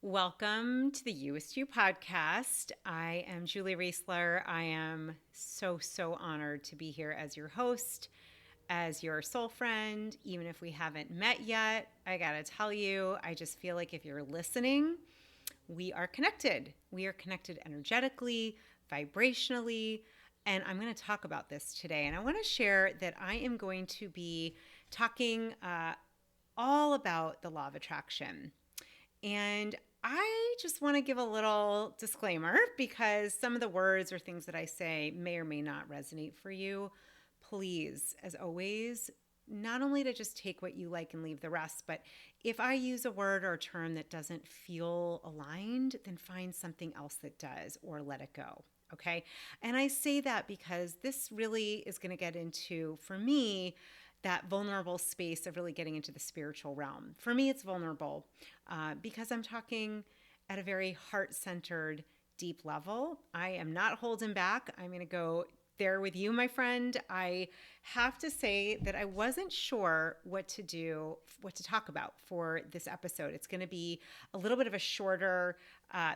Welcome to the You-est You Podcast. I am Julie Reisler. I am so honored to be here as your host, as your soul friend. Even if we haven't met yet, I gotta tell you, I just feel like if you're listening, we are connected. We are connected energetically, vibrationally, and I'm going to talk about this today. And I want to share that I am going to be talking all about the law of attraction. And I just want to give a little disclaimer because some of the words or things that I say may or may not resonate for you. Please, as always, not only to just take what you like and leave the rest, but if I use a word or a term that doesn't feel aligned, then find something else that does or let it go. Okay. And I say that because this really is going to get into, for me, that vulnerable space of really getting into the spiritual realm. For me, it's vulnerable because I'm talking at a very heart-centered, deep level. I am not holding back. I'm going to go there with you, my friend. I have to say that I wasn't sure what to talk about for this episode. It's going to be a little bit of a shorter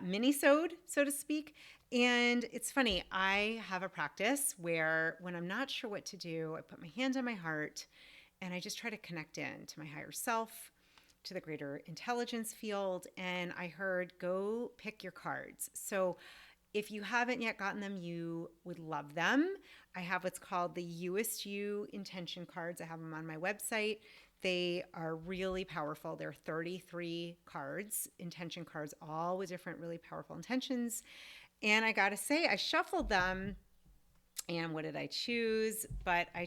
mini-sode, so to speak. And it's funny, I have a practice where when I'm not sure what to do, I put my hand on my heart and I just try to connect in to my higher self, to the greater intelligence field. And I heard, go pick your cards. So if you haven't yet gotten them, you would love them. I have what's called the Youest You Intention Cards. I have them on my website. They are really powerful. They're 33 cards, intention cards, all with different really powerful intentions. And I got to say, I shuffled them. And what did I choose? But I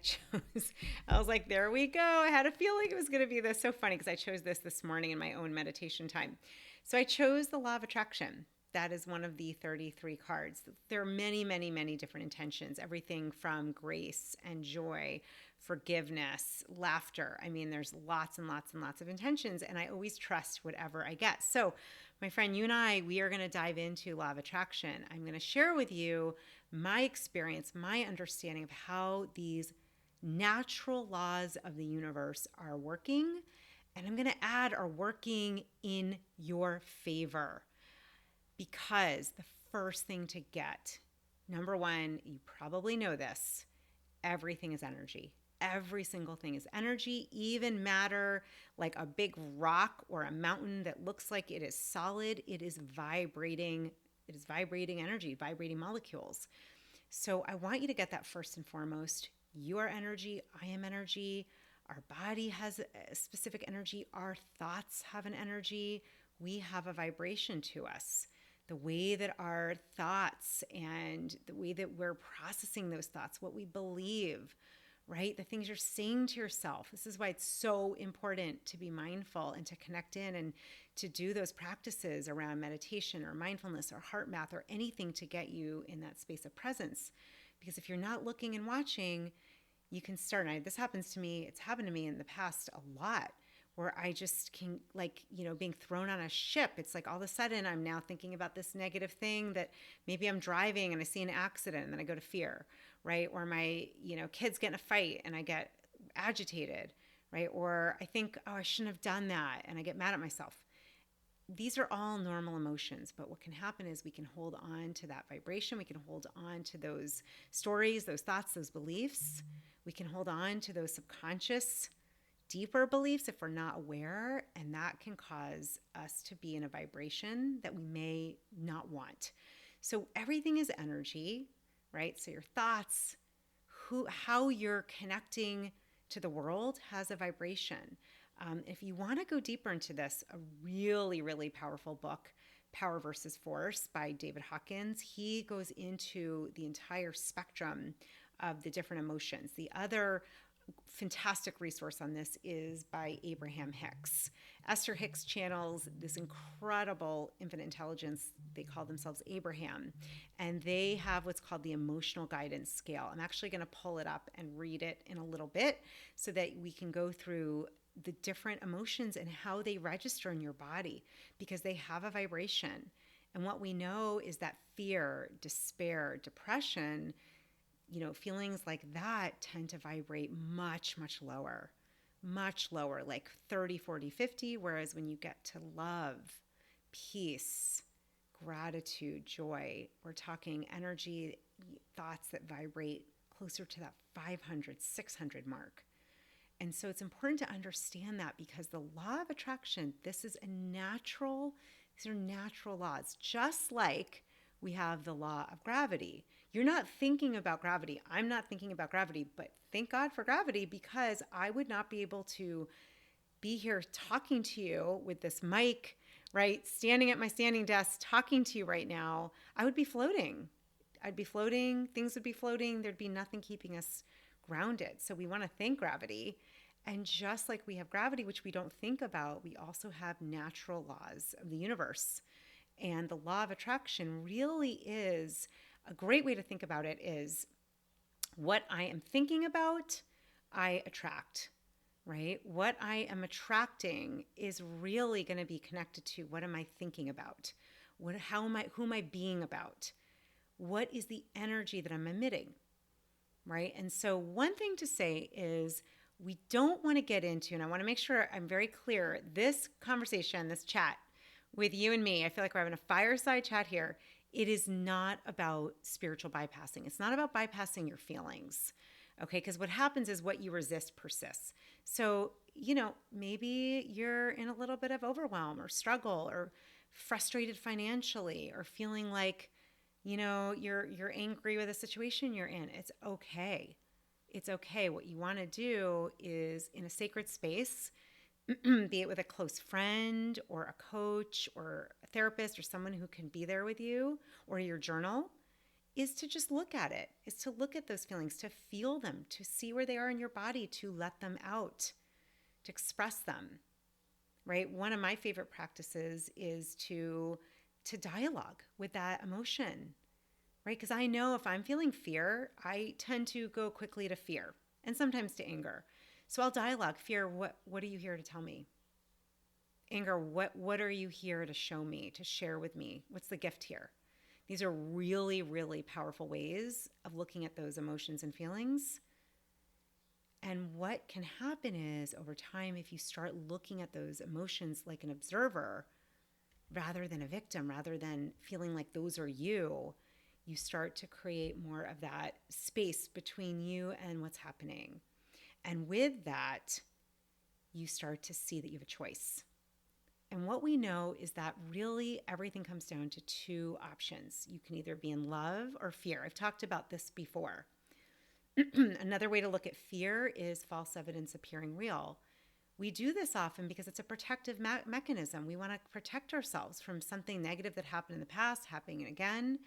was like, there we go. I had a feeling it was going to be this. So funny because I chose this morning in my own meditation time. So I chose the law of attraction. That is one of the 33 cards. There are many different intentions, everything from grace and joy, forgiveness, laughter. I mean, there's lots and lots of intentions, and I always trust whatever I get. So my friend, you and I, we are going to dive into law of attraction. I'm going to share with you my experience, my understanding of how these natural laws of the universe are working, and I'm going to add are working in your favor. Because the first thing to get, number one, you probably know this, everything is energy. Every single thing is energy, even matter, like a big rock or a mountain that looks like it is solid, it is vibrating. It is vibrating energy, vibrating molecules. So I want you to get that first and foremost. You are energy, I am energy. Our body has a specific energy. Our thoughts have an energy. We have a vibration to us. The way that our thoughts and the way that we're processing those thoughts, what we believe, right? The things you're saying to yourself. This is why it's so important to be mindful and to connect in and to do those practices around meditation or mindfulness or heart math or anything to get you in that space of presence. Because if you're not looking and watching, you can start. And this happens to me. It's happened to me in the past a lot, where I just can, like, being thrown on a ship. It's like all of a sudden I'm now thinking about this negative thing that maybe I'm driving and I see an accident and then I go to fear, right? Or my, kids get in a fight and I get agitated, right? Or I think, oh, I shouldn't have done that and I get mad at myself. These are all normal emotions, but what can happen is we can hold on to that vibration. We can hold on to those stories, those thoughts, those beliefs. We can hold on to those subconscious deeper beliefs if we're not aware, and that can cause us to be in a vibration that we may not want. So everything is energy, right? So your thoughts, how you're connecting to the world has a vibration. If you want to go deeper into this, a really powerful book, Power versus Force by David Hawkins, he goes into the entire spectrum of the different emotions. The other fantastic resource on this is by Abraham Hicks. Esther Hicks channels this incredible infinite intelligence. They call themselves Abraham, and they have what's called the emotional guidance scale. I'm actually going to pull it up and read it in a little bit so that we can go through the different emotions and how they register in your body, because they have a vibration. And what we know is that fear, despair, depression, feelings like that tend to vibrate much lower, like 30, 40, 50. Whereas when you get to love, peace, gratitude, joy. We're talking energy, thoughts that vibrate closer to that 500, 600 mark. And so it's important to understand that, because the law of attraction, these are natural laws, just like we have the law of gravity. You're not thinking about gravity. I'm not thinking about gravity, but thank God for gravity, because I would not be able to be here talking to you with this mic, right? Standing at my standing desk, talking to you right now. I would be floating. I'd be floating. Things would be floating. There'd be nothing keeping us grounded. So we want to thank gravity. And just like we have gravity, which we don't think about, we also have natural laws of the universe. And the law of attraction really is a great way to think about it is what I am thinking about, I attract, right? What I am attracting is really going to be connected to what am I thinking about? Who am I being about? What is the energy that I'm emitting, right? And so one thing to say is we don't want to get into, and I want to make sure I'm very clear, this conversation, this chat with you and me, I feel like we're having a fireside chat here. It is not about spiritual bypassing. It's not about bypassing your feelings, okay? Because what happens is what you resist persists. So, maybe you're in a little bit of overwhelm or struggle or frustrated financially or feeling like, you're angry with the situation you're in. It's okay. It's okay. What you want to do is, in a sacred space, be it with a close friend or a coach or a therapist or someone who can be there with you, or your journal, is to just look at it, is to look at those feelings, to feel them, to see where they are in your body, to let them out, to express them, right? One of my favorite practices is to dialogue with that emotion, right? Because I know if I'm feeling fear, I tend to go quickly to fear and sometimes to anger. So I'll dialogue. Fear, what are you here to tell me? Anger, what are you here to show me, to share with me? What's the gift here? These are really, really powerful ways of looking at those emotions and feelings. And what can happen is, over time, if you start looking at those emotions like an observer rather than a victim, rather than feeling like those are you, you start to create more of that space between you and what's happening. And with that, you start to see that you have a choice. And what we know is that really everything comes down to two options. You can either be in love or fear. I've talked about this before. Another way to look at fear is false evidence appearing real. We do this often because it's a protective mechanism. We want to protect ourselves from something negative that happened in the past happening again.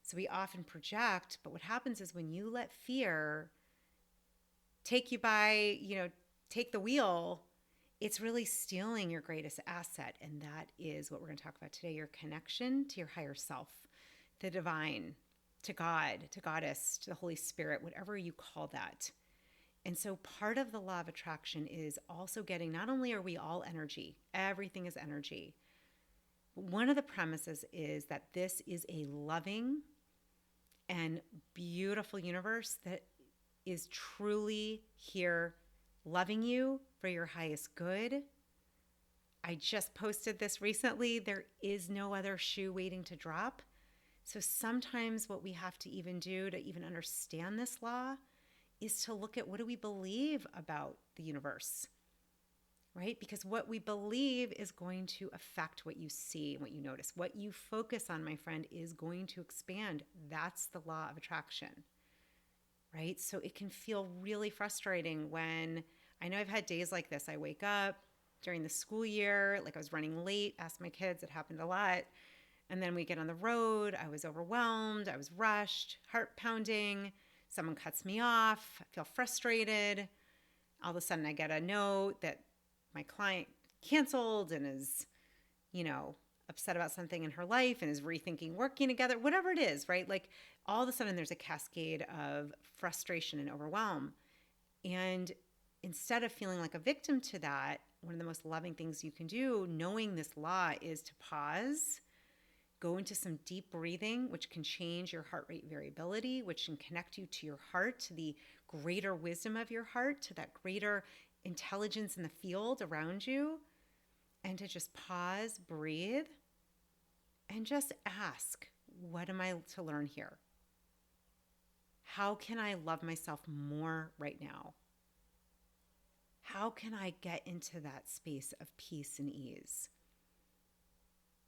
So we often project, but what happens is when you let fear take you by, take the wheel, it's really stealing your greatest asset. And that is what we're going to talk about today, your connection to your higher self, the divine, to God, to Goddess, to the Holy Spirit, whatever you call that. And so part of the law of attraction is also getting, not only are we all energy, everything is energy, but one of the premises is that this is a loving and beautiful universe that is truly here loving you for your highest good. I just posted this recently. There is no other shoe waiting to drop. So sometimes what we have to even do to even understand this law is to look at, what do we believe about the universe, right? Because what we believe is going to affect what you see and what you notice. What you focus on, my friend, is going to expand. That's the law of attraction, right? So it can feel really frustrating when, I know I've had days like this. I wake up during the school year, like I was running late, ask my kids, it happened a lot. And then we get on the road, I was overwhelmed, I was rushed, heart pounding, someone cuts me off, I feel frustrated. All of a sudden I get a note that my client canceled and is, upset about something in her life and is rethinking working together, whatever it is, right? Like all of a sudden there's a cascade of frustration and overwhelm. And instead of feeling like a victim to that, one of the most loving things you can do, knowing this law, is to pause, go into some deep breathing, which can change your heart rate variability, which can connect you to your heart, to the greater wisdom of your heart, to that greater intelligence in the field around you, and to just pause, breathe, and just ask, what am I to learn here? How can I love myself more right now? How can I get into that space of peace and ease?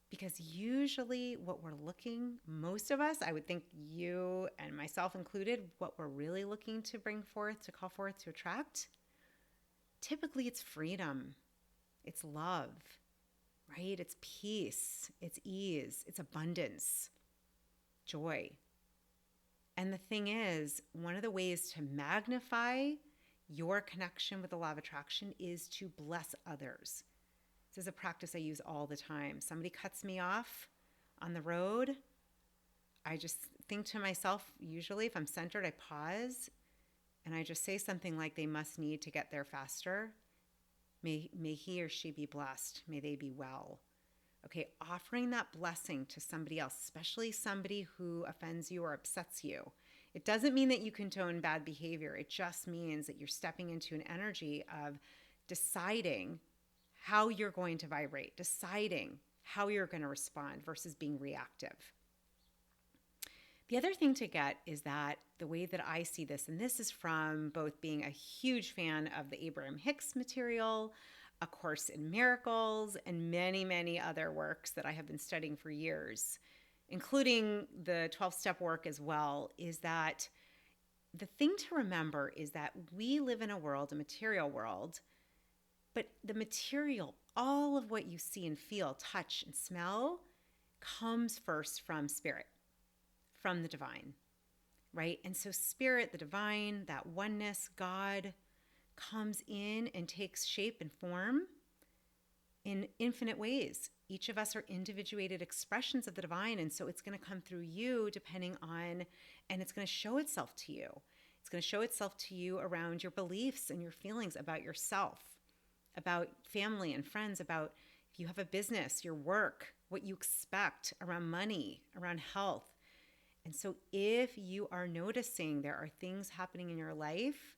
Because usually what we're looking, most of us, I would think you and myself included, what we're really looking to bring forth, to call forth, to attract, typically it's freedom, it's love, right? It's peace, it's ease, it's abundance, joy. And the thing is, one of the ways to magnify your connection with the law of attraction is to bless others. This is a practice I use all the time. Somebody cuts me off on the road. I just think to myself, usually if I'm centered, I pause and I just say something like, they must need to get there faster. May he or she be blessed. May they be well. Okay, offering that blessing to somebody else, especially somebody who offends you or upsets you. It doesn't mean that you condone bad behavior. It just means that you're stepping into an energy of deciding how you're going to vibrate, deciding how you're going to respond versus being reactive. The other thing to get is that the way that I see this, and this is from both being a huge fan of the Abraham Hicks material, A Course in Miracles, and many, many other works that I have been studying for years, including the 12-step work as well, is that the thing to remember is that we live in a world, a material world, but the material, all of what you see and feel, touch and smell, comes first from spirit, from the divine, right? And so spirit, the divine, that oneness, God, comes in and takes shape and form in infinite ways. Each of us are individuated expressions of the divine, and so it's going to come through you depending on, and it's going to show itself to you. It's going to show itself to you around your beliefs and your feelings about yourself, about family and friends, about if you have a business, your work, what you expect around money, around health. And so if you are noticing there are things happening in your life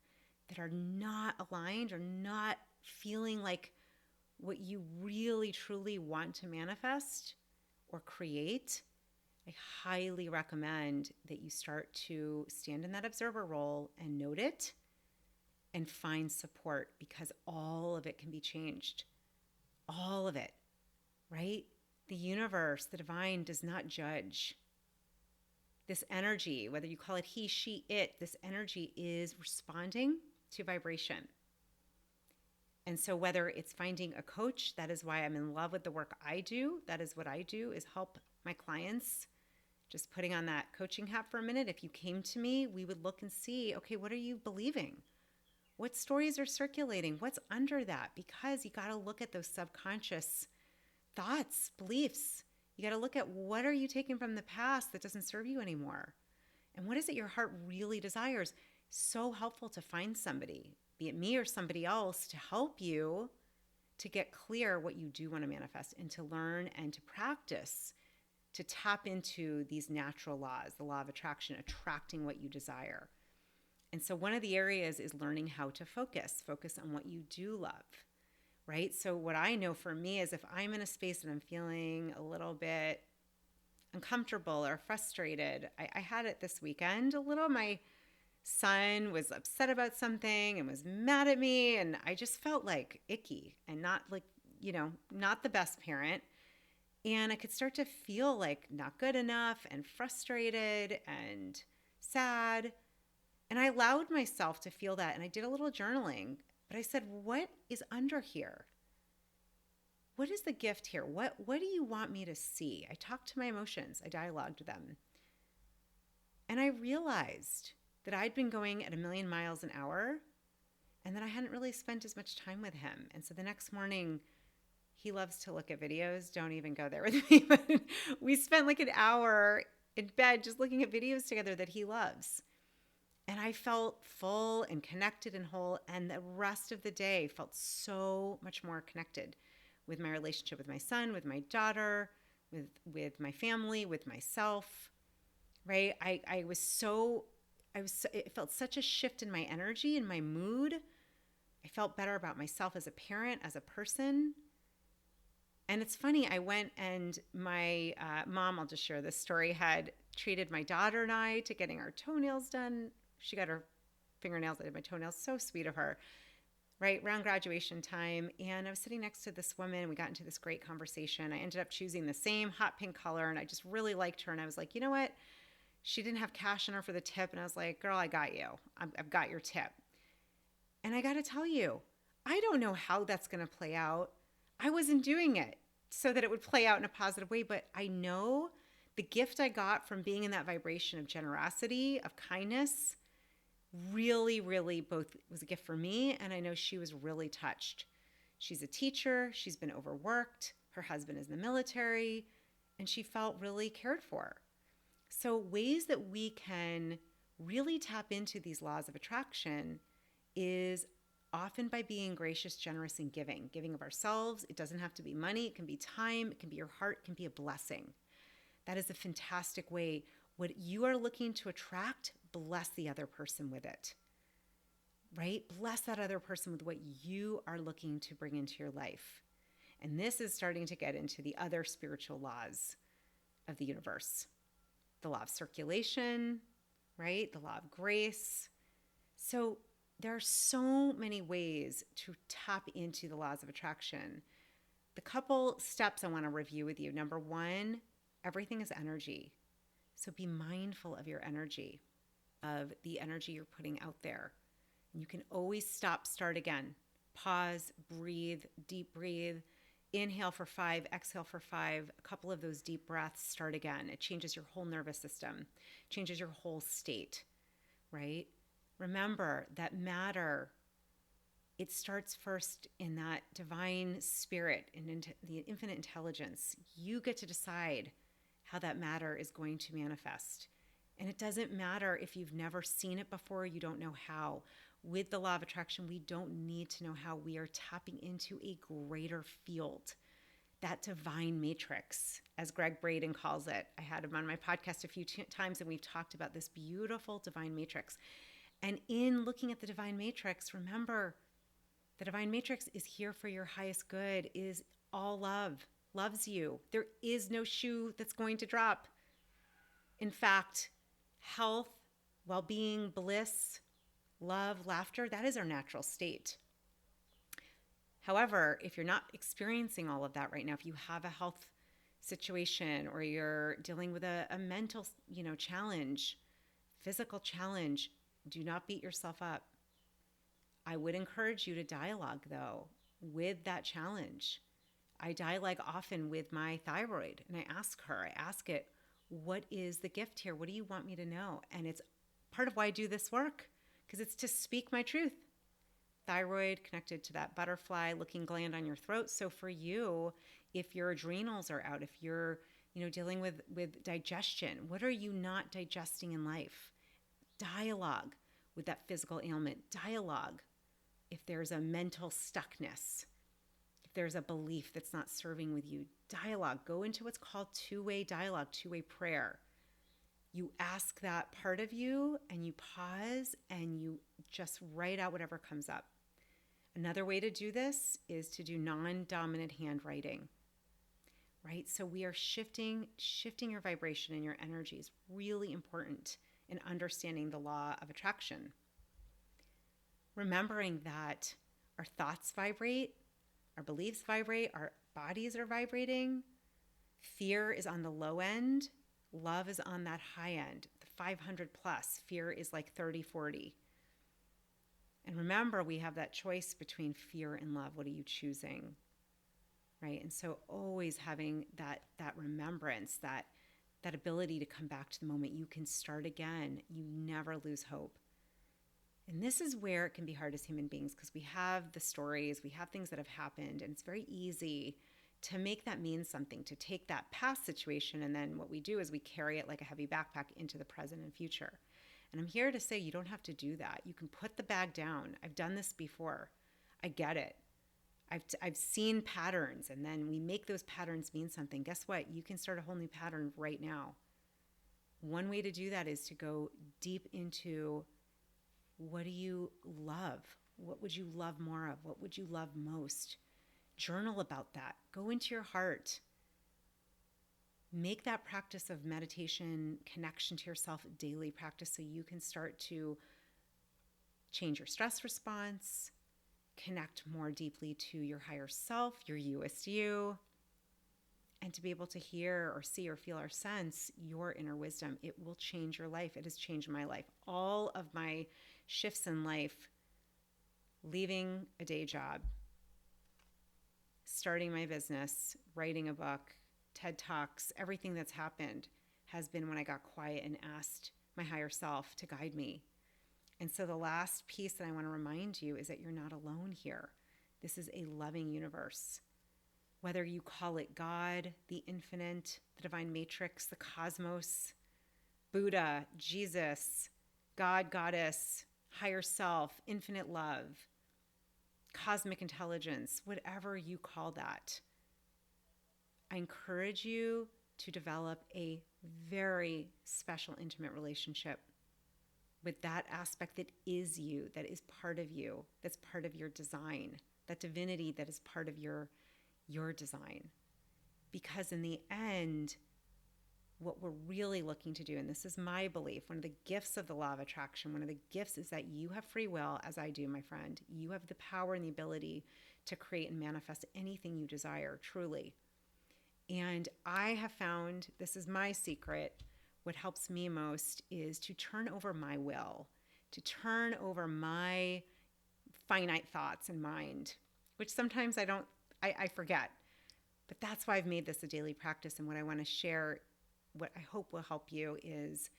that are not aligned or not feeling like what you really truly want to manifest or create, I highly recommend that you start to stand in that observer role and note it and find support, because all of it can be changed. All of it, right? The universe, the divine, does not judge. This energy, whether you call it he, she, it, this energy is responding to vibration. And so whether it's finding a coach, that is why I'm in love with the work I do. That is what I do, is help my clients. Just putting on that coaching hat for a minute. If you came to me, we would look and see, okay, what are you believing? What stories are circulating? What's under that? Because you got to look at those subconscious thoughts, beliefs. You got to look at, what are you taking from the past that doesn't serve you anymore? And what is it your heart really desires? So helpful to find somebody, be it me or somebody else, to help you to get clear what you do want to manifest and to learn and to practice, to tap into these natural laws, the law of attraction, attracting what you desire. And so one of the areas is learning how to focus on what you do love, right? So what I know for me is if I'm in a space and I'm feeling a little bit uncomfortable or frustrated, I had it this weekend a little. My son was upset about something and was mad at me, and I just felt like icky and not like, not the best parent. And I could start to feel like not good enough and frustrated and sad. And I allowed myself to feel that, and I did a little journaling, but I said, what is under here? What is the gift here? What do you want me to see? I talked to my emotions. I dialogued them. And I realized that I'd been going at 1,000,000 miles an hour and that I hadn't really spent as much time with him. And so the next morning, he loves to look at videos. Don't even go there with me. But we spent like an hour in bed just looking at videos together that he loves. And I felt full and connected and whole. And the rest of the day felt so much more connected with my relationship with my son, with my daughter, with my family, with myself, right? It felt such a shift in my energy and my mood. I felt better about myself as a parent, as a person. And it's funny, I went and my mom, I'll just share this story, had treated my daughter and I to getting our toenails done. She got her fingernails, I did my toenails. So sweet of her, right around graduation time. And I was sitting next to this woman and we got into this great conversation. I ended up choosing the same hot pink color and I just really liked her. And I was like, you know what? She didn't have cash in her for the tip. And I was like, girl, I got you. I've got your tip. And I got to tell you, I don't know how that's going to play out. I wasn't doing it so that it would play out in a positive way, but I know the gift I got from being in that vibration of generosity, of kindness, really, really both was a gift for me, and I know she was really touched. She's a teacher, she's been overworked, her husband is in the military, and she felt really cared for. So ways that we can really tap into these laws of attraction is often by being gracious, generous, and giving of ourselves. It doesn't have to be money. It can be time. It can be your heart. It can be a blessing. That is a fantastic way. What you are looking to attract, bless the other person with it, right? Bless that other person with what you are looking to bring into your life. And this is starting to get into the other spiritual laws of the universe. The law of circulation, right? The law of grace. So there are so many ways to tap into the laws of attraction. The couple steps I want to review with you. Number one, everything is energy. So be mindful of your energy, of the energy you're putting out there. And you can always stop, start again. Pause, breathe, deep breathe. Inhale for 5, exhale for 5. A couple of those deep breaths, start again. It changes your whole nervous system, changes your whole state, right? Remember that matter, it starts first in that divine spirit and the infinite intelligence. You get to decide how that matter is going to manifest. And it doesn't matter if you've never seen it before, you don't know how. With the law of attraction, we don't need to know how. We are tapping into a greater field, that divine matrix, as Greg Braden calls it. I had him on my podcast a few times, and we've talked about this beautiful divine matrix. And in looking at the divine matrix, remember, the divine matrix is here for your highest good, is all love, loves you. There is no shoe that's going to drop. In fact, health, well-being, bliss, love, laughter, that is our natural state. However, if you're not experiencing all of that right now, if you have a health situation or you're dealing with a mental, challenge, physical challenge, do not beat yourself up. I would encourage you to dialogue, though, with that challenge. I dialogue often with my thyroid, and I ask it, what is the gift here? What do you want me to know? And it's part of why I do this work, because it's to speak my truth. Thyroid connected to that butterfly looking gland on your throat. So for you, if your adrenals are out, if you're, dealing with digestion, what are you not digesting in life? Dialogue with that physical ailment. Dialogue if there's a mental stuckness, if there's a belief that's not serving with you. Dialogue. Go into what's called two-way dialogue, two-way prayer. You ask that part of you and you pause and you just write out whatever comes up. Another way to do this is to do non-dominant handwriting, right? So we are shifting your vibration and your energy is really important in understanding the law of attraction. Remembering that our thoughts vibrate, our beliefs vibrate, our bodies are vibrating. Fear is on the low end. Love is on that high end, the 500 plus. Fear is like 30, 40. And remember, we have that choice between fear and love. What are you choosing? Right? And so always having that remembrance, that ability to come back to the moment you can start again. You never lose hope. And this is where it can be hard as human beings because we have the stories, we have things that have happened, and it's very easy to make that mean something, to take that past situation, and then what we do is we carry it like a heavy backpack into the present and future. And I'm here to say you don't have to do that. You can put the bag down. I've done this before. I get it. I've seen patterns, and then we make those patterns mean something. Guess what? You can start a whole new pattern right now. One way to do that is to go deep into what do you love? What would you love more of? What would you love most? Journal about that. Go into your heart. Make that practice of meditation, connection to yourself, a daily practice so you can start to change your stress response, connect more deeply to your higher self, your Youest You, and to be able to hear or see or feel or sense your inner wisdom. It will change your life. It has changed my life. All of my shifts in life, leaving a day job, starting my business, writing a book, TED Talks, everything that's happened has been when I got quiet and asked my higher self to guide me. And so the last piece that I want to remind you is that you're not alone here. This is a loving universe. Whether you call it God, the infinite, the divine matrix, the cosmos, Buddha, Jesus, God, goddess, higher self, infinite love, cosmic intelligence, whatever you call that, I encourage you to develop a very special, intimate relationship with that aspect that is you, that is part of you, that's part of your design, that divinity that is part of your design. Because in the end, what we're really looking to do, and this is my belief, one of the gifts of the law of attraction, one of the gifts is that you have free will, as I do, my friend. You have the power and the ability to create and manifest anything you desire, truly. And I have found, this is my secret, what helps me most is to turn over my will, to turn over my finite thoughts and mind, which sometimes I forget. But that's why I've made this a daily practice. And what I want to share, what I hope will help you is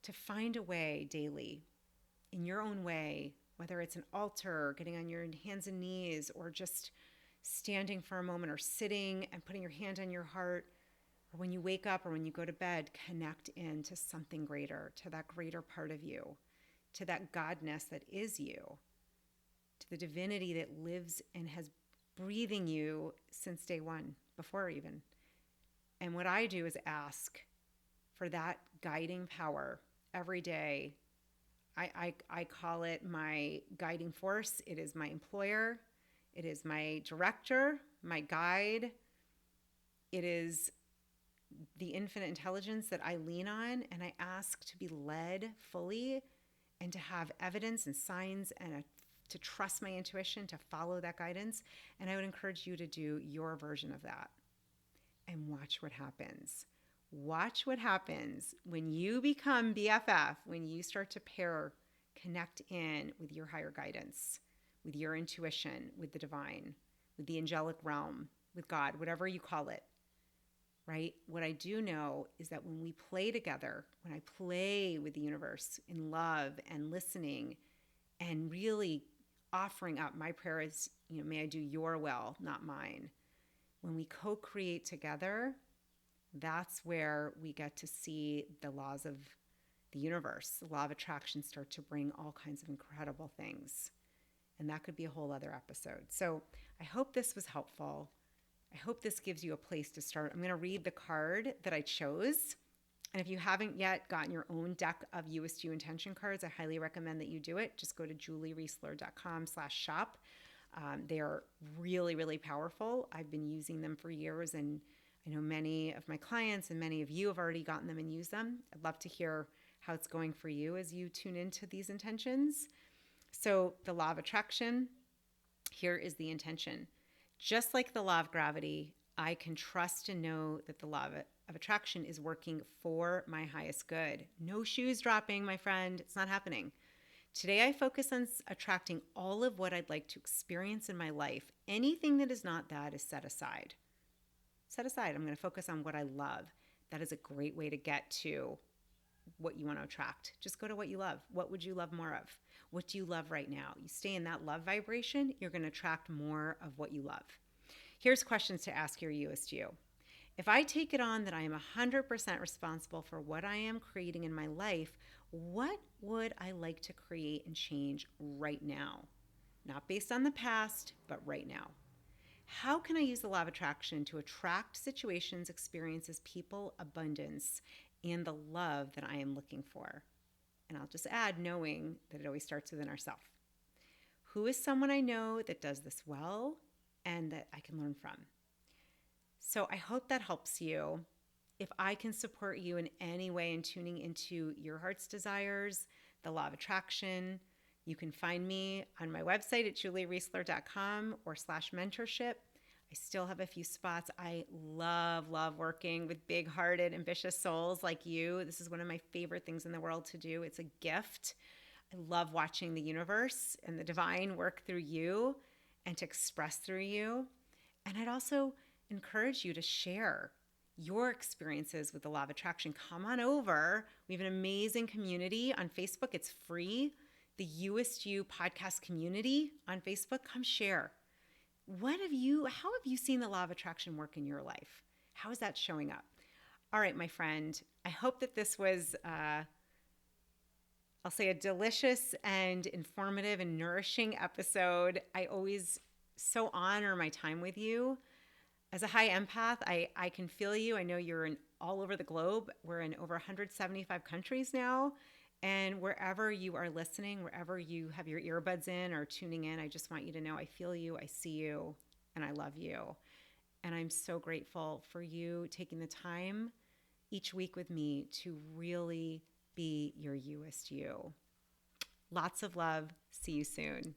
to find a way daily, in your own way, whether it's an altar, getting on your hands and knees, or just standing for a moment, or sitting and putting your hand on your heart, or when you wake up or when you go to bed, connect into something greater, to that greater part of you, to that godness that is you, to the divinity that lives and has breathing you since day one, before even. And what I do is ask for that guiding power every day. I call it my guiding force. It is my employer. It is my director, my guide. It is the infinite intelligence that I lean on, and I ask to be led fully and to have evidence and signs and to trust my intuition, to follow that guidance. And I would encourage you to do your version of that and watch what happens. Watch what happens when you become BFF, when you start to connect in with your higher guidance, with your intuition, with the divine, with the angelic realm, with God, whatever you call it, right? What I do know is that when we play together, when I play with the universe in love and listening and really offering up, my prayer is, may I do your will, not mine. When we co-create together, that's where we get to see the laws of the universe, the law of attraction start to bring all kinds of incredible things. And that could be a whole other episode. So I hope this was helpful. I hope this gives you a place to start. I'm going to read the card that I chose. And if you haven't yet gotten your own deck of Youest You Intention Cards, I highly recommend that you do it. Just go to juliereisler.com/shop. They are really, really powerful. I've been using them for years, and I know many of my clients and many of you have already gotten them and used them. I'd love to hear how it's going for you as you tune into these intentions. So the law of attraction, here is the intention. Just like the law of gravity, I can trust and know that the law of attraction is working for my highest good. No shoes dropping, my friend. It's not happening. Today, I focus on attracting all of what I'd like to experience in my life. Anything that is not that is set aside. Set aside. I'm going to focus on what I love. That is a great way to get to what you want to attract. Just go to what you love. What would you love more of? What do you love right now? You stay in that love vibration, you're going to attract more of what you love. Here's questions to ask your Youest You. If I take it on that I am 100% responsible for what I am creating in my life, what would I like to create and change right now? Not based on the past, but right now. How can I use the law of attraction to attract situations, experiences, people, abundance, and the love that I am looking for? And I'll just add, knowing that it always starts within ourselves. Who is someone I know that does this well? and that I can learn from. So I hope that helps you. If I can support you in any way in tuning into your heart's desires, the law of attraction, you can find me on my website at juliereisler.com or /mentorship. I still have a few spots. I love working with big-hearted, ambitious souls like you. This is one of my favorite things in the world to do. It's a gift. I love watching the universe and the divine work through you and to express through you. And I'd also encourage you to share your experiences with the law of attraction. Come on over. We have an amazing community on Facebook. It's free. The Youest You Podcast community on Facebook. Come share. How have you seen the law of attraction work in your life? How is that showing up? All right, my friend, I hope that this was, I'll say, a delicious and informative and nourishing episode. I always so honor my time with you. As a high empath, I can feel you. I know you're all over the globe. We're in over 175 countries now. And wherever you are listening, wherever you have your earbuds in or tuning in, I just want you to know I feel you, I see you, and I love you. And I'm so grateful for you taking the time each week with me to really be your Youest You. Lots of love. See you soon.